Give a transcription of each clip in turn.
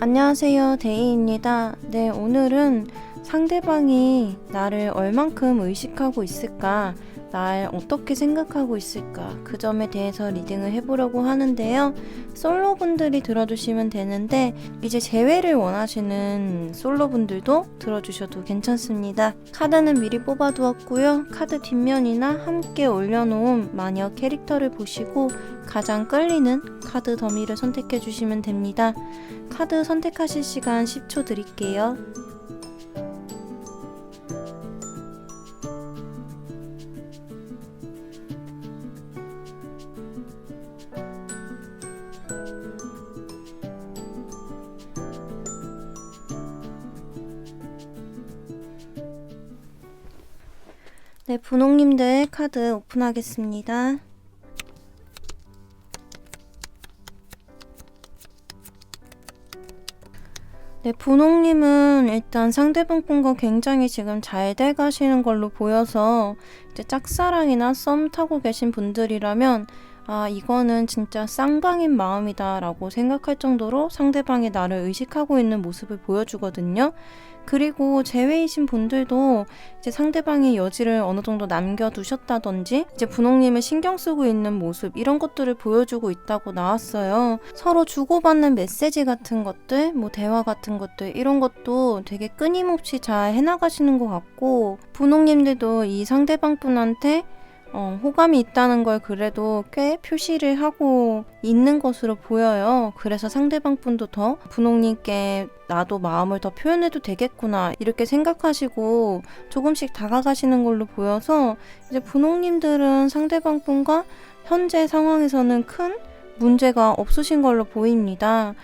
안녕하세요, 데이입니다. 네, 오늘은 상대방이 나를 얼만큼 의식하고 있을까, 날 어떻게 생각하고 있을까, 그 점에 대해서 리딩을 해보려고 하는데요. 솔로분들이 들어주시면 되는데, 이제 재회를 원하시는 솔로분들도 들어주셔도 괜찮습니다. 카드는 미리 뽑아두었고요. 카드 뒷면이나 함께 올려놓은 마녀 캐릭터를 보시고 가장 끌리는 카드 더미를 선택해 주시면 됩니다. 카드 선택하실 시간 10초 드릴게요. 네, 분홍님들 카드 오픈하겠습니다. 네, 분홍님은 일단 상대방 분과 굉장히 지금 잘 돼가시는 걸로 보여서 이제 짝사랑이나 썸 타고 계신 분들이라면 이거는 진짜 쌍방인 마음이다 라고 생각할 정도로 상대방이 나를 의식하고 있는 모습을 보여주거든요. 그리고 재회이신 분들도 이제 상대방이 여지를 어느 정도 남겨두셨다든지 이제 분홍님을 신경 쓰고 있는 모습, 이런 것들을 보여주고 있다고 나왔어요. 서로 주고받는 메시지 같은 것들, 뭐 대화 같은 것들, 이런 것도 되게 끊임없이 잘 해나가시는 것 같고, 분홍님들도 이 상대방 분한테 호감이 있다는 걸 그래도 꽤 표시를 하고 있는 것으로 보여요. 그래서 상대방 분도 더 분홍님께 나도 마음을 더 표현해도 되겠구나 이렇게 생각하시고 조금씩 다가가시는 걸로 보여서 이제 분홍님들은 상대방 분과 현재 상황에서는 큰 문제가 없으신 걸로 보입니다.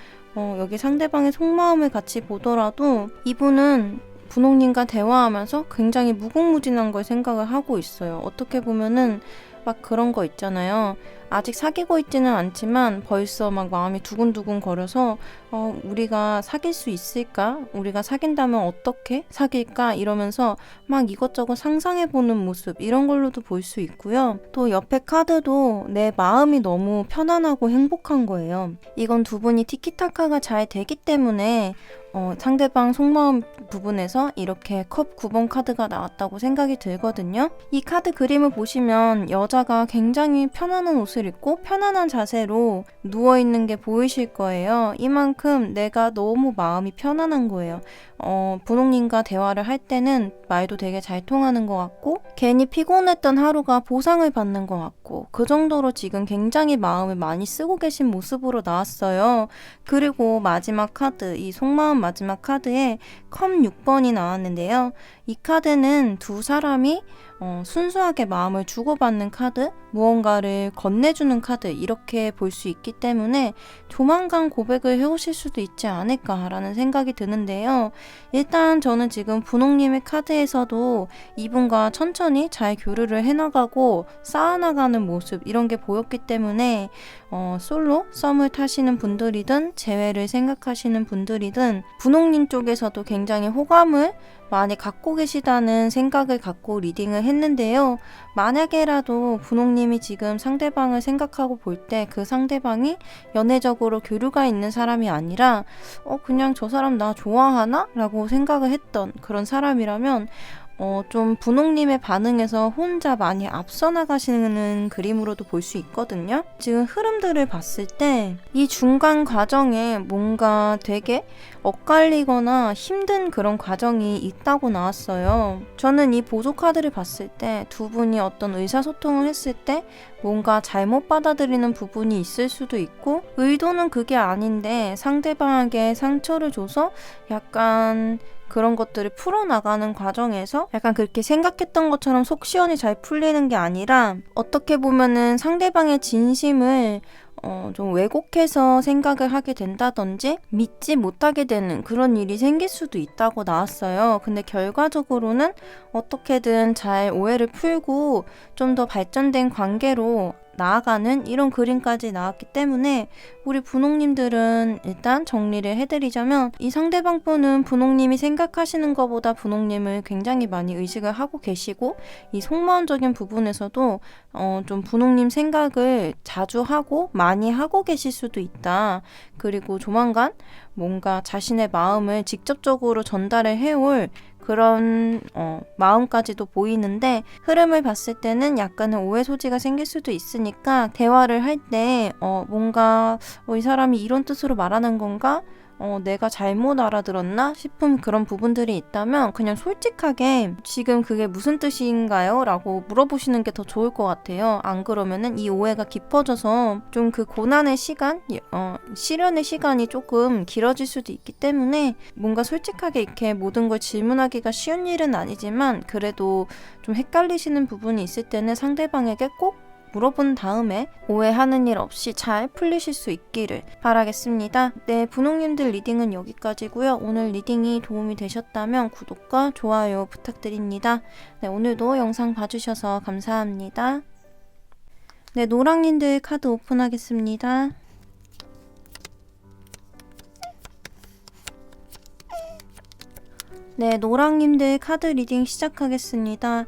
여기 상대방의 속마음을 같이 보더라도 이분은 분홍님과 대화하면서 굉장히 무궁무진한 걸 생각을 하고 있어요. 어떻게 보면은 막 그런 거 있잖아요. 아직 사귀고 있지는 않지만 벌써 막 마음이 두근두근 거려서 우리가 사귈 수 있을까? 우리가 사귄다면 어떻게 사귈까? 이러면서 막 이것저것 상상해보는 모습, 이런 걸로도 볼 수 있고요. 또 옆에 카드도 내 마음이 너무 편안하고 행복한 거예요. 이건 두 분이 티키타카가 잘 되기 때문에 상대방 속마음 부분에서 이렇게 컵 9번 카드가 나왔다고 생각이 들거든요. 이 카드 그림을 보시면 여자가 굉장히 편안한 옷을 입고 편안한 자세로 누워있는 게 보이실 거예요. 이만큼 내가 너무 마음이 편안한 거예요. 분홍님과 대화를 할 때는 말도 되게 잘 통하는 것 같고 괜히 피곤했던 하루가 보상을 받는 것 같고 그 정도로 지금 굉장히 마음을 많이 쓰고 계신 모습으로 나왔어요. 그리고 마지막 카드, 이 속마음 마지막 카드에 컵 6번이 나왔는데요. 이 카드는 두 사람이 순수하게 마음을 주고받는 카드, 무언가를 건네주는 카드, 이렇게 볼 수 있기 때문에 조만간 고백을 해오실 수도 있지 않을까라는 생각이 드는데요. 일단 저는 지금 분홍님의 카드에서도 이분과 천천히 잘 교류를 해나가고 쌓아나가는 모습, 이런 게 보였기 때문에 솔로 썸을 타시는 분들이든 재회를 생각하시는 분들이든 분홍님 쪽에서도 굉장히 호감을 많이 갖고 계시다는 생각을 갖고 리딩을 했는데요. 만약에라도 분홍님이 지금 상대방을 생각하고 볼 때 그 상대방이 연애적으로 교류가 있는 사람이 아니라 그냥 저 사람 나 좋아하나? 라고 생각을 했던 그런 사람이라면 좀 분홍님의 반응에서 혼자 많이 앞서 나가시는 그림으로도 볼 수 있거든요. 지금 흐름들을 봤을 때 이 중간 과정에 뭔가 되게 엇갈리거나 힘든 그런 과정이 있다고 나왔어요. 저는 이 보조 카드를 봤을 때 두 분이 어떤 의사소통을 했을 때 뭔가 잘못 받아들이는 부분이 있을 수도 있고 의도는 그게 아닌데 상대방에게 상처를 줘서 약간 그런 것들을 풀어나가는 과정에서 약간 그렇게 생각했던 것처럼 속 시원히 잘 풀리는 게 아니라 어떻게 보면은 상대방의 진심을 좀 왜곡해서 생각을 하게 된다든지 믿지 못하게 되는 그런 일이 생길 수도 있다고 나왔어요. 근데 결과적으로는 어떻게든 잘 오해를 풀고 좀 더 발전된 관계로 나아가는 이런 그림까지 나왔기 때문에 우리 분홍님들은 일단 정리를 해드리자면 이 상대방 분은 분홍님이 생각하시는 것보다 분홍님을 굉장히 많이 의식을 하고 계시고 이 속마음적인 부분에서도 좀 분홍님 생각을 자주 하고 많이 하고 계실 수도 있다. 그리고 조만간 뭔가 자신의 마음을 직접적으로 전달을 해올 그런 마음까지도 보이는데 흐름을 봤을 때는 약간의 오해 소지가 생길 수도 있으니까 대화를 할 때 뭔가 이 사람이 이런 뜻으로 말하는 건가? 내가 잘못 알아들었나 싶은 그런 부분들이 있다면 그냥 솔직하게 지금 그게 무슨 뜻인가요? 라고 물어보시는 게 더 좋을 것 같아요. 안 그러면은 이 오해가 깊어져서 좀 그 고난의 시간, 시련의 시간이 조금 길어질 수도 있기 때문에 뭔가 솔직하게 이렇게 모든 걸 질문하기가 쉬운 일은 아니지만 그래도 좀 헷갈리시는 부분이 있을 때는 상대방에게 꼭 물어본 다음에 오해하는 일 없이 잘 풀리실 수 있기를 바라겠습니다. 네, 분홍님들 리딩은 여기까지고요. 오늘 리딩이 도움이 되셨다면 구독과 좋아요 부탁드립니다. 네, 오늘도 영상 봐주셔서 감사합니다. 네, 노랑님들 카드 오픈하겠습니다. 네, 노랑님들 카드 리딩 시작하겠습니다.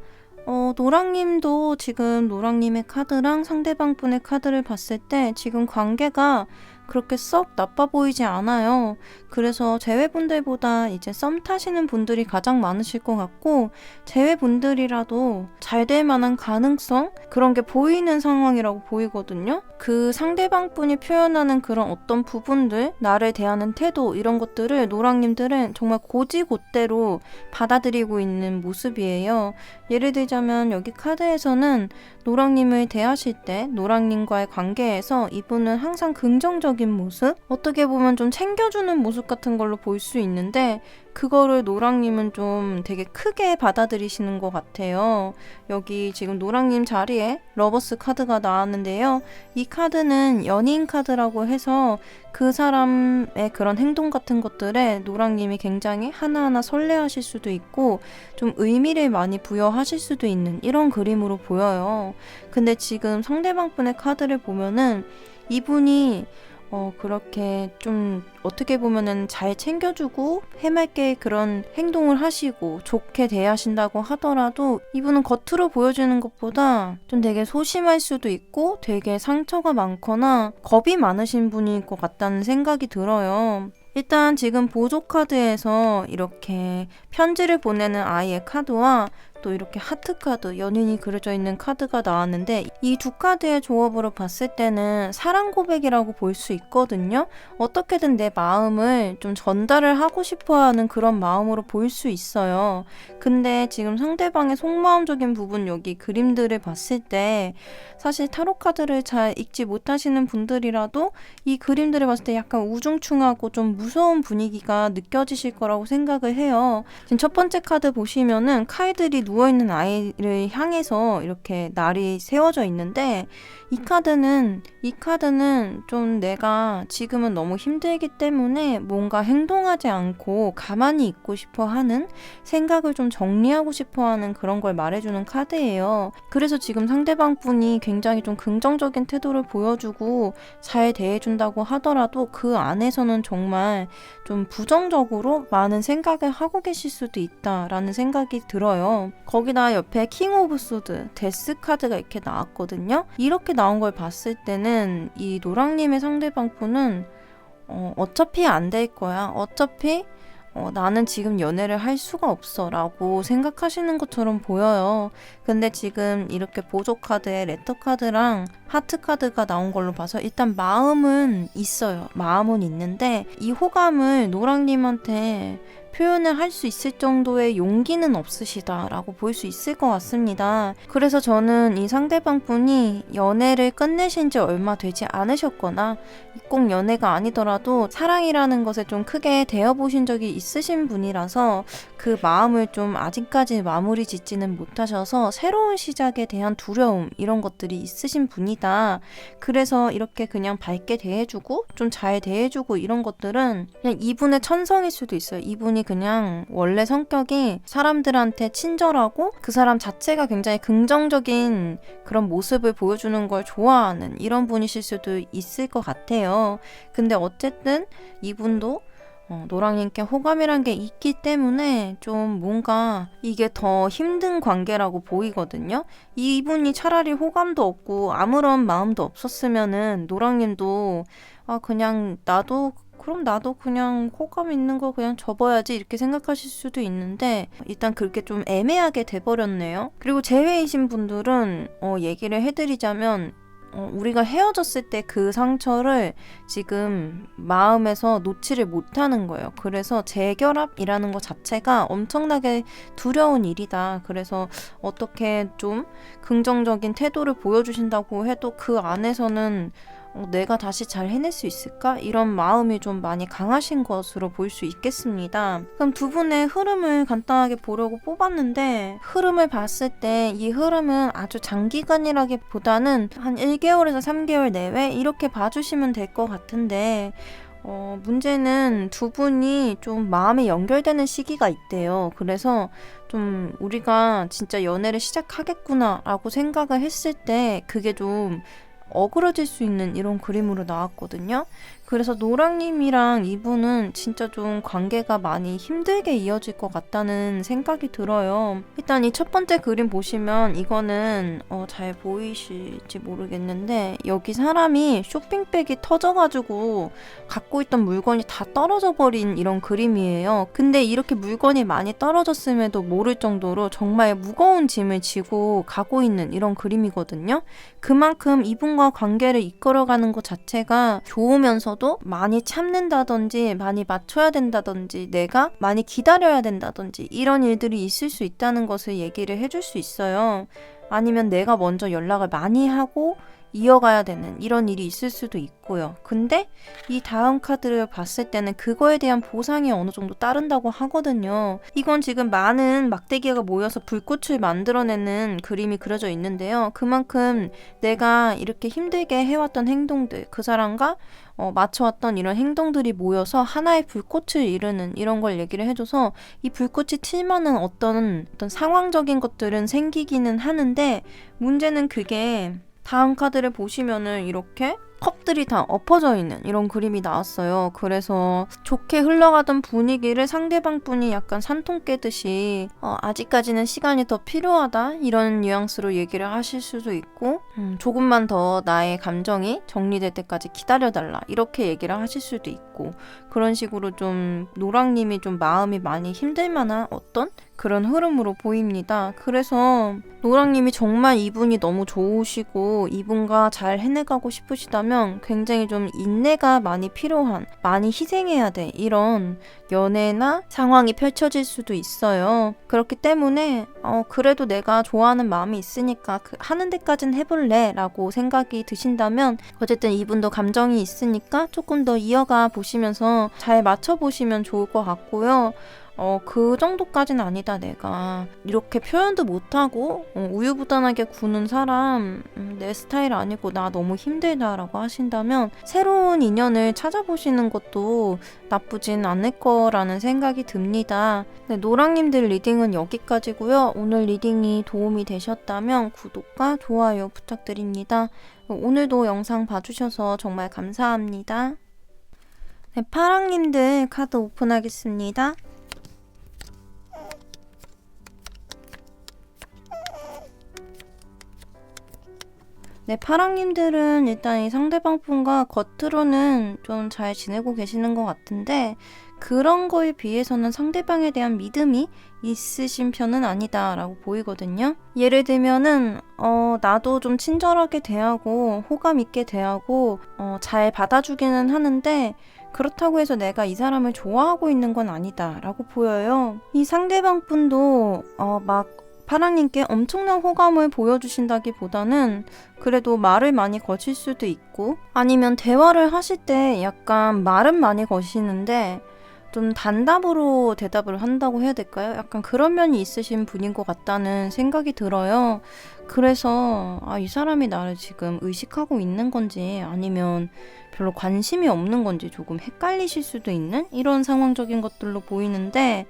노랑님도 지금 노랑님의 카드랑 상대방 분의 카드를 봤을 때 지금 관계가 그렇게 썩 나빠 보이지 않아요. 그래서 재회분들보다 이제 썸 타시는 분들이 가장 많으실 것 같고 재회분들이라도 잘 될 만한 가능성? 그런 게 보이는 상황이라고 보이거든요. 그 상대방 분이 표현하는 그런 어떤 부분들, 나를 대하는 태도 이런 것들을 노랑님들은 정말 곧이곧대로 받아들이고 있는 모습이에요. 예를 들자면 여기 카드에서는 노랑님을 대하실 때 노랑님과의 관계에서 이분은 항상 긍정적인 모습? 어떻게 보면 좀 챙겨주는 모습 같은 걸로 볼 수 있는데 그거를 노랑님은 좀 되게 크게 받아들이시는 것 같아요. 여기 지금 노랑님 자리에 러버스 카드가 나왔는데요. 이 카드는 연인 카드라고 해서 그 사람의 그런 행동 같은 것들에 노랑님이 굉장히 하나하나 설레하실 수도 있고 좀 의미를 많이 부여하실 수도 있는 이런 그림으로 보여요. 근데 지금 상대방 분의 카드를 보면은 이분이 그렇게 좀 어떻게 보면은 잘 챙겨주고 해맑게 그런 행동을 하시고 좋게 대하신다고 하더라도 이분은 겉으로 보여주는 것보다 좀 되게 소심할 수도 있고 되게 상처가 많거나 겁이 많으신 분일 것 같다는 생각이 들어요. 일단 지금 보조 카드에서 이렇게 편지를 보내는 아이의 카드와 또 이렇게 하트 카드, 연인이 그려져 있는 카드가 나왔는데 이 두 카드의 조합으로 봤을 때는 사랑 고백이라고 볼 수 있거든요. 어떻게든 내 마음을 좀 전달을 하고 싶어하는 그런 마음으로 보일 수 있어요. 근데 지금 상대방의 속마음적인 부분 여기 그림들을 봤을 때 사실 타로 카드를 잘 읽지 못하시는 분들이라도 이 그림들을 봤을 때 약간 우중충하고 좀 무서운 분위기가 느껴지실 거라고 생각을 해요. 지금 첫 번째 카드 보시면은 칼들이 누워있는 아이를 향해서 이렇게 날이 세워져 있는데 이 카드는 좀 내가 지금은 너무 힘들기 때문에 뭔가 행동하지 않고 가만히 있고 싶어 하는 생각을 좀 정리하고 싶어 하는 그런 걸 말해주는 카드예요. 그래서 지금 상대방 분이 굉장히 좀 긍정적인 태도를 보여주고 잘 대해준다고 하더라도 그 안에서는 정말 좀 부정적으로 많은 생각을 하고 계실 수도 있다라는 생각이 들어요. 거기다 옆에 킹 오브 소드, 데스 카드가 이렇게 나왔거든요. 이렇게 나온 걸 봤을 때는 이 노랑님의 상대방 분은 어차피 안 될 거야. 어차피 나는 지금 연애를 할 수가 없어 라고 생각하시는 것처럼 보여요. 근데 지금 이렇게 보조 카드에 레터 카드랑 하트 카드가 나온 걸로 봐서 일단 마음은 있어요. 마음은 있는데 이 호감을 노랑님한테 표현을 할 수 있을 정도의 용기는 없으시다라고 볼 수 있을 것 같습니다. 그래서 저는 이 상대방 분이 연애를 끝내신 지 얼마 되지 않으셨거나 꼭 연애가 아니더라도 사랑이라는 것에 좀 크게 대해보신 적이 있으신 분이라서 그 마음을 좀 아직까지 마무리 짓지는 못하셔서 새로운 시작에 대한 두려움 이런 것들이 있으신 분이다. 그래서 이렇게 그냥 밝게 대해주고 좀 잘 대해주고 이런 것들은 그냥 이분의 천성일 수도 있어요. 이분이 그냥 원래 성격이 사람들한테 친절하고 그 사람 자체가 굉장히 긍정적인 그런 모습을 보여주는 걸 좋아하는 이런 분이실 수도 있을 것 같아요. 근데 어쨌든 이분도 노랑님께 호감이란 게 있기 때문에 좀 뭔가 이게 더 힘든 관계라고 보이거든요. 이분이 차라리 호감도 없고 아무런 마음도 없었으면은 노랑님도 그냥 그럼 나도 그냥 호감 있는 거 그냥 접어야지 이렇게 생각하실 수도 있는데 일단 그렇게 좀 애매하게 돼버렸네요. 그리고 제외이신 분들은 얘기를 해드리자면 우리가 헤어졌을 때 그 상처를 지금 마음에서 놓지를 못하는 거예요. 그래서 재결합이라는 것 자체가 엄청나게 두려운 일이다. 그래서 어떻게 좀 긍정적인 태도를 보여주신다고 해도 그 안에서는 내가 다시 잘 해낼 수 있을까? 이런 마음이 좀 많이 강하신 것으로 볼 수 있겠습니다. 그럼 두 분의 흐름을 간단하게 보려고 뽑았는데 흐름을 봤을 때 이 흐름은 아주 장기간이라기보다는 한 1개월에서 3개월 내외 이렇게 봐주시면 될 것 같은데 문제는 두 분이 좀 마음이 연결되는 시기가 있대요. 그래서 좀 우리가 진짜 연애를 시작하겠구나 라고 생각을 했을 때 그게 좀 어그러질 수 있는 이런 그림으로 나왔거든요. 그래서 노랑님이랑 이분은 진짜 좀 관계가 많이 힘들게 이어질 것 같다는 생각이 들어요. 일단 이 첫 번째 그림 보시면 이거는 잘 보이실지 모르겠는데 여기 사람이 쇼핑백이 터져가지고 갖고 있던 물건이 다 떨어져 버린 이런 그림이에요. 근데 이렇게 물건이 많이 떨어졌음에도 모를 정도로 정말 무거운 짐을 지고 가고 있는 이런 그림이거든요. 그만큼 이분과 관계를 이끌어가는 것 자체가 좋으면서도 많이 참는다든지 많이 맞춰야 된다든지 내가 많이 기다려야 된다든지 이런 일들이 있을 수 있다는 것을 얘기를 해줄 수 있어요. 아니면 내가 먼저 연락을 많이 하고 이어가야 되는 이런 일이 있을 수도 있고요. 근데 이 다음 카드를 봤을 때는 그거에 대한 보상이 어느 정도 따른다고 하거든요. 이건 지금 많은 막대기가 모여서 불꽃을 만들어내는 그림이 그려져 있는데요. 그만큼 내가 이렇게 힘들게 해왔던 행동들, 그 사람과 맞춰왔던 이런 행동들이 모여서 하나의 불꽃을 이루는 이런 걸 얘기를 해줘서 이 불꽃이 튈만한 어떤 상황적인 것들은 생기기는 하는데 문제는 그게 다음 카드를 보시면은 이렇게 컵들이 다 엎어져 있는 이런 그림이 나왔어요. 그래서 좋게 흘러가던 분위기를 상대방 분이 약간 산통 깨듯이 아직까지는 시간이 더 필요하다 이런 뉘앙스로 얘기를 하실 수도 있고 조금만 더 나의 감정이 정리될 때까지 기다려달라 이렇게 얘기를 하실 수도 있고 그런 식으로 좀 노랑님이 좀 마음이 많이 힘들 만한 어떤 그런 흐름으로 보입니다. 그래서 노랑님이 정말 이분이 너무 좋으시고 이분과 잘 해내가고 싶으시다면 굉장히 좀 인내가 많이 필요한, 많이 희생해야 돼 이런 연애나 상황이 펼쳐질 수도 있어요. 그렇기 때문에 그래도 내가 좋아하는 마음이 있으니까 하는 데까진 해볼래 라고 생각이 드신다면 어쨌든 이분도 감정이 있으니까 조금 더 이어가 보시면서 잘 맞춰보시면 좋을 것 같고요. 그 정도까진 아니다 내가 이렇게 표현도 못하고 우유부단하게 구는 사람 내 스타일 아니고 나 너무 힘들다 라고 하신다면 새로운 인연을 찾아보시는 것도 나쁘진 않을 거라는 생각이 듭니다. 네, 노랑님들 리딩은 여기까지고요. 오늘 리딩이 도움이 되셨다면 구독과 좋아요 부탁드립니다. 오늘도 영상 봐주셔서 정말 감사합니다. 네, 파랑님들 카드 오픈하겠습니다. 네, 파랑님들은 일단 이 상대방 분과 겉으로는 좀 잘 지내고 계시는 것 같은데 그런 거에 비해서는 상대방에 대한 믿음이 있으신 편은 아니다 라고 보이거든요. 예를 들면은 나도 좀 친절하게 대하고 호감 있게 대하고 잘 받아주기는 하는데 그렇다고 해서 내가 이 사람을 좋아하고 있는 건 아니다 라고 보여요. 이 상대방 분도 막 파랑님께 엄청난 호감을 보여주신다기보다는 그래도 말을 많이 거칠 수도 있고 아니면 대화를 하실 때 약간 말은 많이 거시는데 좀 단답으로 대답을 한다고 해야 될까요? 약간 그런 면이 있으신 분인 것 같다는 생각이 들어요. 그래서 이 사람이 나를 지금 의식하고 있는 건지 아니면 별로 관심이 없는 건지 조금 헷갈리실 수도 있는 이런 상황적인 것들로 보이는데,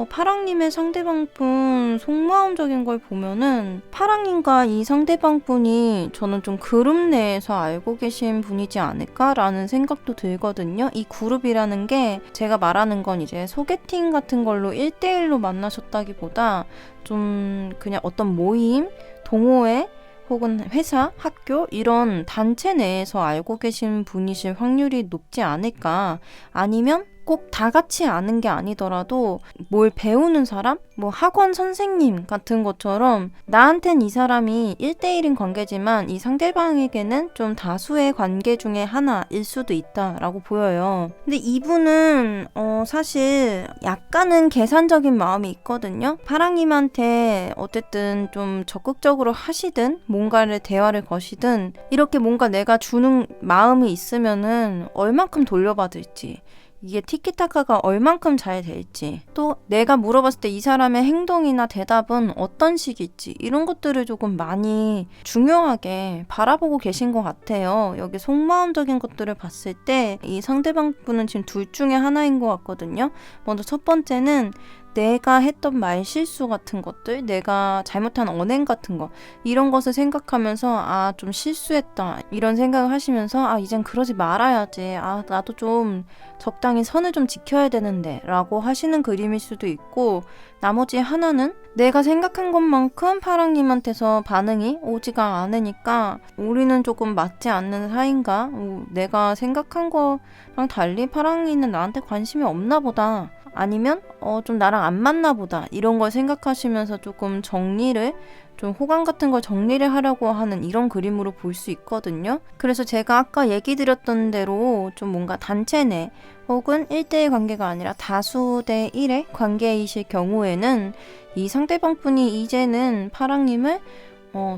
파랑님의 상대방분 속마음적인 걸 보면은 파랑님과 이 상대방분이 저는 좀 그룹 내에서 알고 계신 분이지 않을까라는 생각도 들거든요. 이 그룹이라는 게 제가 말하는 건 이제 소개팅 같은 걸로 1대1로 만나셨다기보다 좀 그냥 어떤 모임, 동호회 혹은 회사, 학교 이런 단체 내에서 알고 계신 분이실 확률이 높지 않을까. 아니면 꼭 다 같이 아는 게 아니더라도 뭘 배우는 사람? 뭐 학원 선생님 같은 것처럼 나한텐 이 사람이 1대1인 관계지만 이 상대방에게는 좀 다수의 관계 중에 하나일 수도 있다라고 보여요. 근데 이분은 사실 약간은 계산적인 마음이 있거든요. 파랑님한테 어쨌든 좀 적극적으로 하시든 뭔가를 대화를 거시든 이렇게 뭔가 내가 주는 마음이 있으면은 얼만큼 돌려받을지, 이게 티키타카가 얼만큼 잘 될지, 또 내가 물어봤을 때 이 사람의 행동이나 대답은 어떤 식일지 이런 것들을 조금 많이 중요하게 바라보고 계신 것 같아요. 여기 속마음적인 것들을 봤을 때 이 상대방 분은 지금 둘 중에 하나인 것 같거든요. 먼저 첫 번째는 내가 했던 말 실수 같은 것들, 내가 잘못한 언행 같은 거, 이런 것을 생각하면서 좀 실수했다 이런 생각을 하시면서 이젠 그러지 말아야지, 나도 좀 적당히 선을 좀 지켜야 되는데 라고 하시는 그림일 수도 있고, 나머지 하나는 내가 생각한 것만큼 파랑님한테서 반응이 오지가 않으니까 우리는 조금 맞지 않는 사이인가? 내가 생각한 거랑 달리 파랑이는 나한테 관심이 없나 보다, 아니면 좀 나랑 안 맞나 보다, 이런 걸 생각하시면서 조금 정리를, 좀 호감 같은 걸 정리를 하려고 하는 이런 그림으로 볼 수 있거든요. 그래서 제가 아까 얘기 드렸던 대로 좀 뭔가 단체 내 혹은 1대1 관계가 아니라 다수 대 1의 관계이실 경우에는 이 상대방 분이 이제는 파랑님을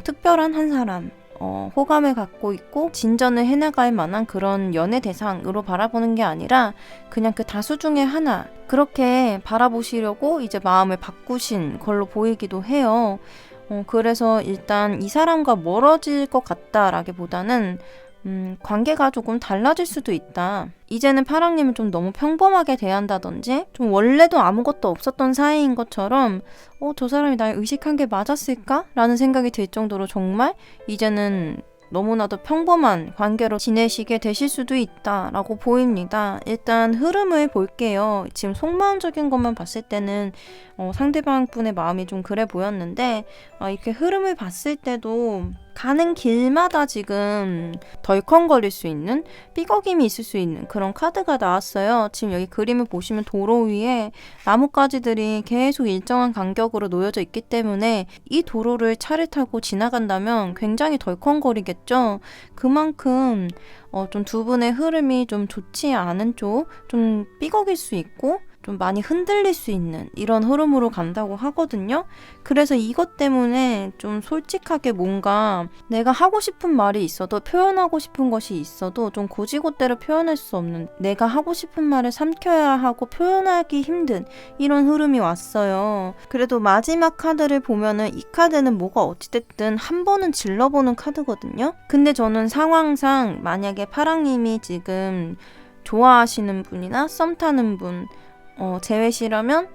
특별한 한 사람, 호감을 갖고 있고 진전을 해나갈 만한 그런 연애 대상으로 바라보는 게 아니라 그냥 그 다수 중에 하나, 그렇게 바라보시려고 이제 마음을 바꾸신 걸로 보이기도 해요. 그래서 일단 이 사람과 멀어질 것 같다라기보다는 관계가 조금 달라질 수도 있다. 이제는 파랑님을 좀 너무 평범하게 대한다든지, 좀 원래도 아무것도 없었던 사이인 것처럼 저 사람이 날 의식한 게 맞았을까? 라는 생각이 들 정도로 정말 이제는 너무나도 평범한 관계로 지내시게 되실 수도 있다라고 보입니다. 일단 흐름을 볼게요. 지금 속마음적인 것만 봤을 때는 상대방 분의 마음이 좀 그래 보였는데, 이렇게 흐름을 봤을 때도 가는 길마다 지금 덜컹거릴 수 있는, 삐걱임이 있을 수 있는 그런 카드가 나왔어요. 지금 여기 그림을 보시면 도로 위에 나뭇가지들이 계속 일정한 간격으로 놓여져 있기 때문에 이 도로를 차를 타고 지나간다면 굉장히 덜컹거리겠죠. 그만큼 좀 두 분의 흐름이 좀 좋지 않은 쪽, 좀 삐걱일 수 있고 좀 많이 흔들릴 수 있는 이런 흐름으로 간다고 하거든요. 그래서 이것 때문에 좀 솔직하게 뭔가 내가 하고 싶은 말이 있어도, 표현하고 싶은 것이 있어도 좀 고지고대로 표현할 수 없는, 내가 하고 싶은 말을 삼켜야 하고 표현하기 힘든 이런 흐름이 왔어요. 그래도 마지막 카드를 보면은 이 카드는 뭐가 어찌됐든 한 번은 질러보는 카드거든요. 근데 저는 상황상 만약에 파랑님이 지금 좋아하시는 분이나 썸 타는 분 제외시라면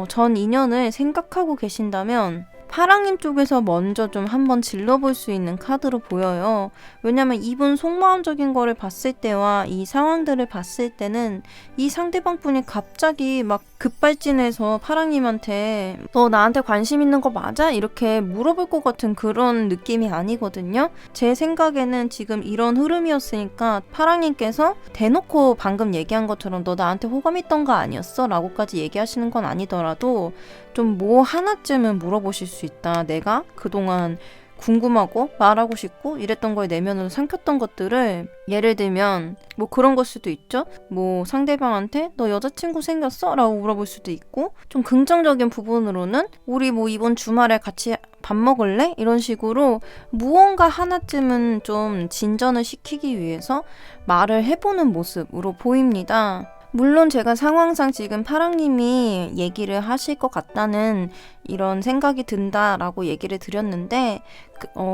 전 인연을 생각하고 계신다면 파랑님 쪽에서 먼저 좀 한번 질러볼 수 있는 카드로 보여요. 왜냐면 이분 속마음적인 거를 봤을 때와 이 상황들을 봤을 때는 이 상대방 분이 갑자기 막 급발진해서 파랑님한테 너 나한테 관심 있는 거 맞아? 이렇게 물어볼 것 같은 그런 느낌이 아니거든요. 제 생각에는 지금 이런 흐름이었으니까 파랑님께서 대놓고 방금 얘기한 것처럼 너 나한테 호감 있던 거 아니었어? 라고까지 얘기하시는 건 아니더라도 좀 뭐 하나쯤은 물어보실 수 있다. 내가 그동안 궁금하고 말하고 싶고 이랬던 거에 내면으로 삼켰던 것들을, 예를 들면 뭐 그런 걸 수도 있죠. 뭐 상대방한테 너 여자친구 생겼어? 라고 물어볼 수도 있고, 좀 긍정적인 부분으로는 우리 뭐 이번 주말에 같이 밥 먹을래? 이런 식으로 무언가 하나쯤은 좀 진전을 시키기 위해서 말을 해보는 모습으로 보입니다. 물론 제가 상황상 지금 파랑님이 얘기를 하실 것 같다는 이런 생각이 든다라고 얘기를 드렸는데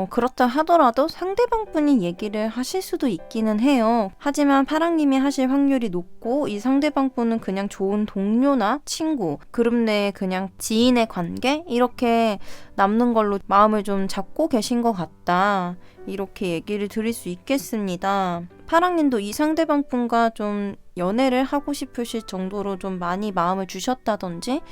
그렇다 하더라도 상대방 분이 얘기를 하실 수도 있기는 해요. 하지만 파랑님이 하실 확률이 높고 이 상대방 분은 그냥 좋은 동료나 친구, 그룹 내에 그냥 지인의 관계 이렇게 남는 걸로 마음을 좀 잡고 계신 것 같다. 이렇게 얘기를 드릴 수 있겠습니다. 파랑님도 이 상대방 분과 좀 연애를 하고 싶으실 정도로 좀 많이 마음을 주셨다든지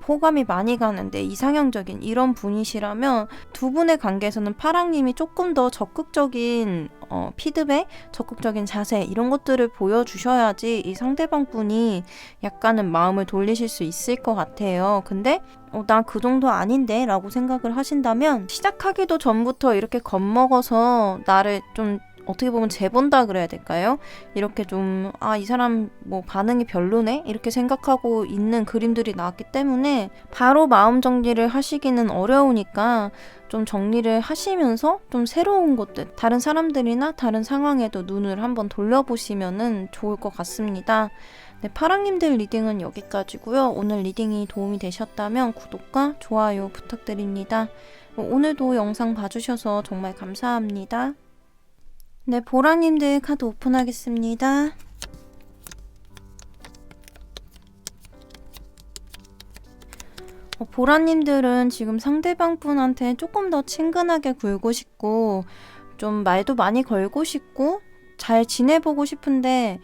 호감이 많이 가는데 이상형적인 이런 분이시라면 두 분의 관계에서는 파랑님이 조금 더 적극적인 피드백, 적극적인 자세 이런 것들을 보여주셔야지 이 상대방 분이 약간은 마음을 돌리실 수 있을 것 같아요. 근데 난 그 정도 아닌데 라고 생각을 하신다면 시작하기도 전부터 이렇게 겁먹어서 나를 좀 어떻게 보면 재본다 그래야 될까요? 이렇게 좀 이 사람 뭐 반응이 별로네? 이렇게 생각하고 있는 그림들이 나왔기 때문에 바로 마음 정리를 하시기는 어려우니까 좀 정리를 하시면서 좀 새로운 것들, 다른 사람들이나 다른 상황에도 눈을 한번 돌려보시면은 좋을 것 같습니다. 네, 파랑님들 리딩은 여기까지고요. 오늘 리딩이 도움이 되셨다면 구독과 좋아요 부탁드립니다. 오늘도 영상 봐주셔서 정말 감사합니다. 네, 보라님들 카드 오픈하겠습니다. 보라님들은 지금 상대방 분한테 조금 더 친근하게 굴고 싶고 좀 말도 많이 걸고 싶고 잘 지내보고 싶은데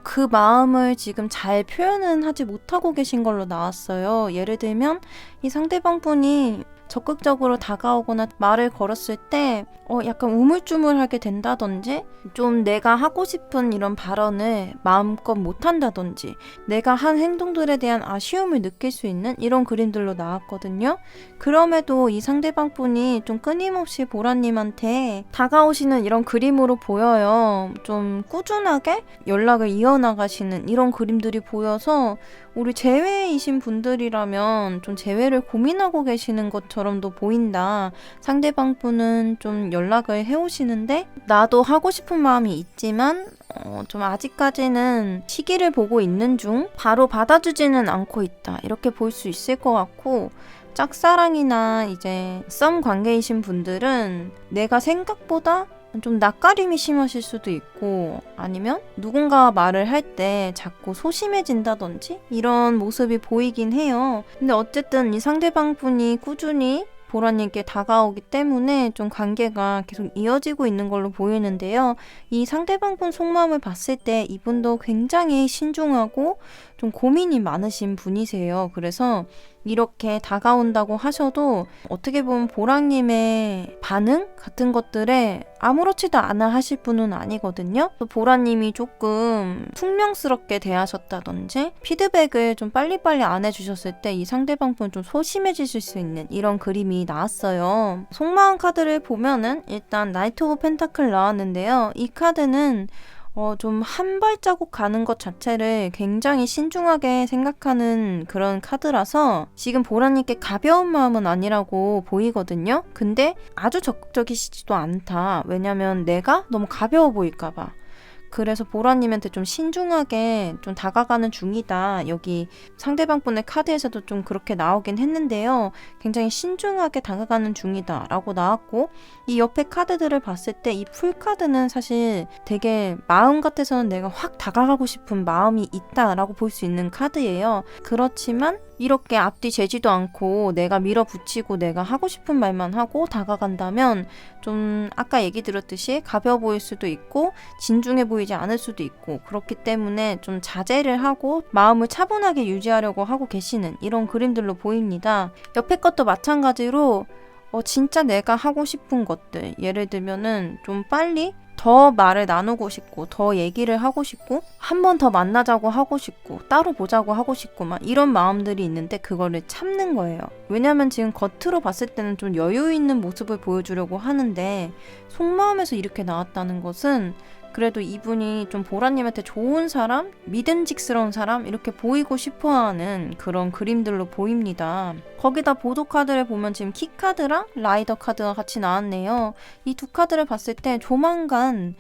그 마음을 지금 잘 표현은 하지 못하고 계신 걸로 나왔어요. 예를 들면 이 상대방 분이 적극적으로 다가오거나 말을 걸었을 때 약간 우물쭈물하게 된다든지 좀 내가 하고 싶은 이런 발언을 마음껏 못한다든지 내가 한 행동들에 대한 아쉬움을 느낄 수 있는 이런 그림들로 나왔거든요. 그럼에도 이 상대방 분이 좀 끊임없이 보라님한테 다가오시는 이런 그림으로 보여요. 좀 꾸준하게 연락을 이어나가시는 이런 그림들이 보여서 우리 재회이신 분들이라면 좀 재회를 고민하고 계시는 것처럼도 보인다. 상대방 분은 좀 연락을 해오시는데 나도 하고 싶은 마음이 있지만 좀 아직까지는 시기를 보고 있는 중 바로 받아주지는 않고 있다. 이렇게 볼 수 있을 것 같고 짝사랑이나 이제 썸 관계이신 분들은 내가 생각보다 좀 낯가림이 심하실 수도 있고 아니면 누군가 말을 할 때 자꾸 소심해진다든지 이런 모습이 보이긴 해요. 근데 어쨌든 이 상대방 분이 꾸준히 보라님께 다가오기 때문에 좀 관계가 계속 이어지고 있는 걸로 보이는데요. 이 상대방 분 속마음을 봤을 때 이분도 굉장히 신중하고 좀 고민이 많으신 분이세요. 그래서 이렇게 다가온다고 하셔도 어떻게 보면 보라님의 반응 같은 것들에 아무렇지도 않아 하실 분은 아니거든요. 또 보라님이 조금 퉁명스럽게 대하셨다든지 피드백을 좀 빨리빨리 안 해주셨을 때 이 상대방 분 좀 소심해지실 수 있는 이런 그림이 나왔어요. 속마음 카드를 보면은 일단 나이트 오브 펜타클 나왔는데요. 이 카드는 좀 한 발자국 가는 것 자체를 굉장히 신중하게 생각하는 그런 카드라서 지금 보라님께 가벼운 마음은 아니라고 보이거든요. 근데 아주 적극적이시지도 않다. 왜냐면 내가 너무 가벼워 보일까봐. 그래서 보라님한테 좀 신중하게 좀 다가가는 중이다. 여기 상대방 분의 카드에서도 좀 그렇게 나오긴 했는데요. 굉장히 신중하게 다가가는 중이다 라고 나왔고 이 옆에 카드들을 봤을 때 이 풀카드는 사실 되게 마음 같아서는 내가 확 다가가고 싶은 마음이 있다라고 볼 수 있는 카드예요. 그렇지만 이렇게 앞뒤 재지도 않고 내가 밀어붙이고 내가 하고 싶은 말만 하고 다가간다면 좀 아까 얘기 들었듯이 가벼워 보일 수도 있고 진중해 보이지 않을 수도 있고 그렇기 때문에 좀 자제를 하고 마음을 차분하게 유지하려고 하고 계시는 이런 그림들로 보입니다. 옆에 것도 마찬가지로 진짜 내가 하고 싶은 것들 예를 들면은 좀 빨리 더 말을 나누고 싶고 더 얘기를 하고 싶고 한 번 더 만나자고 하고 싶고 따로 보자고 하고 싶고 막 이런 마음들이 있는데 그거를 참는 거예요. 왜냐면 지금 겉으로 봤을 때는 좀 여유 있는 모습을 보여주려고 하는데 속마음에서 이렇게 나왔다는 것은 그래도 이분이 좀 보라님한테 좋은 사람, 믿음직스러운 사람 이렇게 보이고 싶어하는 그런 그림들로 보입니다. 거기다 보도 카드를 보면 지금 키카드랑 라이더 카드가 같이 나왔네요. 이 두 카드를 봤을 때 조만간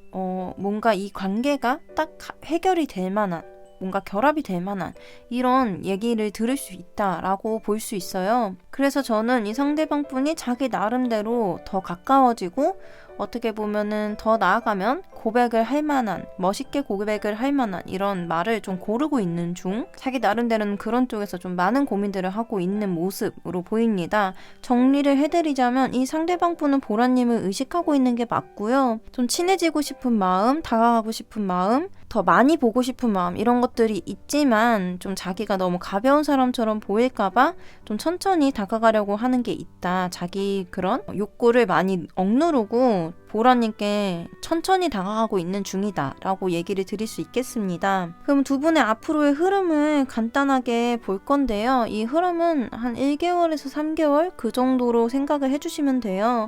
뭔가 이 관계가 딱 해결이 될 만한 뭔가 결합이 될 만한 이런 얘기를 들을 수 있다라고 볼 수 있어요. 그래서 저는 이 상대방 분이 자기 나름대로 더 가까워지고 어떻게 보면은 더 나아가면 고백을 할 만한, 멋있게 고백을 할 만한 이런 말을 좀 고르고 있는 중, 자기 나름대로는 그런 쪽에서 좀 많은 고민들을 하고 있는 모습으로 보입니다. 정리를 해드리자면 이 상대방 분은 보라님을 의식하고 있는 게 맞고요. 좀 친해지고 싶은 마음, 다가가고 싶은 마음, 더 많이 보고 싶은 마음 이런 것들이 있지만 좀 자기가 너무 가벼운 사람처럼 보일까봐 좀 천천히 다가가려고 하는 게 있다. 자기 그런 욕구를 많이 억누르고 보라님께 천천히 다가가고 있는 중이다 라고 얘기를 드릴 수 있겠습니다. 그럼 두 분의 앞으로의 흐름을 간단하게 볼 건데요. 이 흐름은 한 1개월에서 3개월 그 정도로 생각을 해주시면 돼요.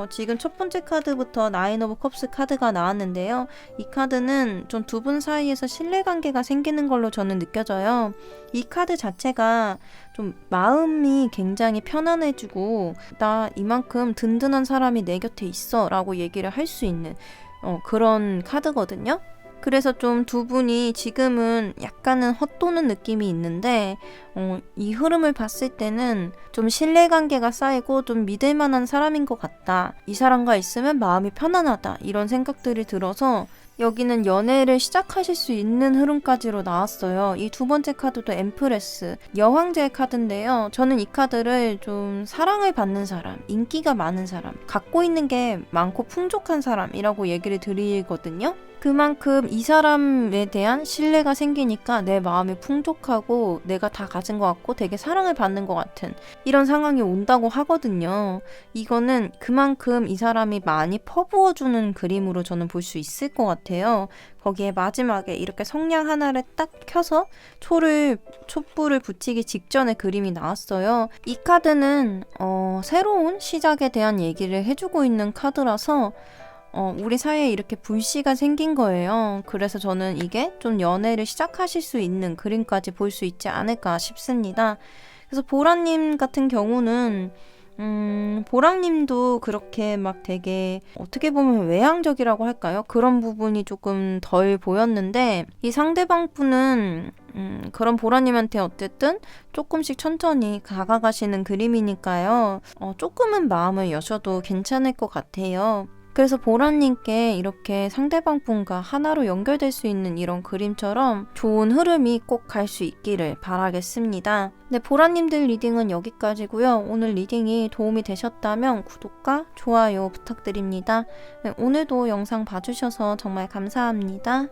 지금 첫 번째 카드부터 나인 오브 컵스 카드가 나왔는데요. 이 카드는 좀 두 분 사이에서 신뢰관계가 생기는 걸로 저는 느껴져요. 이 카드 자체가 좀 마음이 굉장히 편안해지고 나 이만큼 든든한 사람이 내 곁에 있어 라고 얘기를 할 수 있는 그런 카드거든요. 그래서 좀 두 분이 지금은 약간은 헛도는 느낌이 있는데 이 흐름을 봤을 때는 좀 신뢰관계가 쌓이고 좀 믿을 만한 사람인 것 같다. 이 사람과 있으면 마음이 편안하다. 이런 생각들이 들어서 여기는 연애를 시작하실 수 있는 흐름까지로 나왔어요. 이 두 번째 카드도 엠프레스, 여왕제의 카드인데요. 저는 이 카드를 좀 사랑을 받는 사람, 인기가 많은 사람, 갖고 있는 게 많고 풍족한 사람이라고 얘기를 드리거든요. 그만큼 이 사람에 대한 신뢰가 생기니까 내 마음이 풍족하고 내가 다 가진 것 같고 되게 사랑을 받는 것 같은 이런 상황이 온다고 하거든요. 이거는 그만큼 이 사람이 많이 퍼부어주는 그림으로 저는 볼 수 있을 것 같아요. 거기에 마지막에 이렇게 성냥 하나를 딱 켜서 촛불을 붙이기 직전의 그림이 나왔어요. 이 카드는 새로운 시작에 대한 얘기를 해주고 있는 카드라서 우리 사이에 이렇게 불씨가 생긴 거예요. 그래서 저는 이게 좀 연애를 시작하실 수 있는 그림까지 볼 수 있지 않을까 싶습니다. 그래서 보라님 같은 경우는 보라님도 그렇게 막 되게 어떻게 보면 외향적이라고 할까요? 그런 부분이 조금 덜 보였는데 이 상대방 분은 그런 보라님한테 어쨌든 조금씩 천천히 다가가시는 그림이니까요. 조금은 마음을 여셔도 괜찮을 것 같아요. 그래서 보라님께 이렇게 상대방 분과 하나로 연결될 수 있는 이런 그림처럼 좋은 흐름이 꼭 갈 수 있기를 바라겠습니다. 네, 보라님들 리딩은 여기까지고요. 오늘 리딩이 도움이 되셨다면 구독과 좋아요 부탁드립니다. 네, 오늘도 영상 봐주셔서 정말 감사합니다.